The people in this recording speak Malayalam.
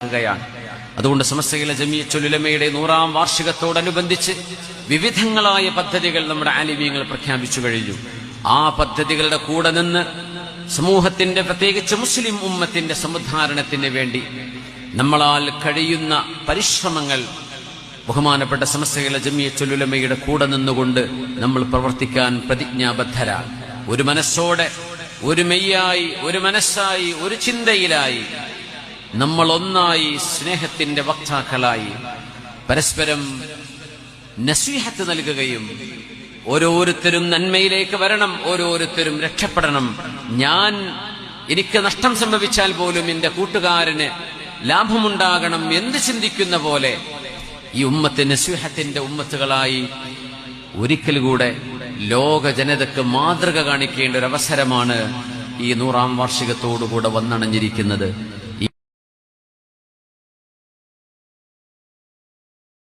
ാണ്. അതുകൊണ്ട് സമസ്തയിലെ ജമിയത്തുൽ ഉലമയുടെ 100ാം വാർഷികത്തോടനുബന്ധിച്ച് വിവിധങ്ങളായ പദ്ധതികൾ നമ്മുടെ ആലിമീങ്ങൾ പ്രഖ്യാപിച്ചു കഴിഞ്ഞു. ആ പദ്ധതികളുടെ കൂടെ നിന്ന് സമൂഹത്തിന്റെ, പ്രത്യേകിച്ച് മുസ്ലിം ഉമ്മത്തിന്റെ സമുദ്ധാരണത്തിന് വേണ്ടി നമ്മളാൽ കഴിയുന്ന പരിശ്രമങ്ങൾ ബഹുമാനപ്പെട്ട സമസ്തയിലെ ജമിയത്തുൽ ഉലമയുടെ കൂടെ നിന്നുകൊണ്ട് നമ്മൾ പ്രവർത്തിക്കാൻ പ്രതിജ്ഞാബദ്ധരാണ്. ഒരു മനസ്സോടെ, ഒരു മെയ്യായി, ഒരു മനസ്സായി, ഒരു ചിന്തയിലായി നമ്മൾ ഒന്നായി സ്നേഹത്തിന്റെ വക്താക്കളായി പരസ്പരം നസീഹത്ത് നൽകുകയും ഓരോരുത്തരും നന്മയിലേക്ക് വരണം, ഓരോരുത്തരും രക്ഷപ്പെടണം. എനിക്ക് നഷ്ടം സംഭവിച്ചാൽ പോലും എന്റെ കൂട്ടുകാരന് ലാഭമുണ്ടാകണം എന്ന് ചിന്തിക്കുന്ന പോലെ ഈ ഉമ്മത്ത് നസീഹത്തിന്റെ ഉമ്മത്തുകളായി ഒരിക്കൽ കൂടെ ലോക ജനതയ്ക്ക് മാതൃക കാണിക്കേണ്ട ഒരു അവസരമാണ് ഈ 100ാം വാർഷികത്തോടുകൂടെ വന്നണഞ്ഞിരിക്കുന്നത്.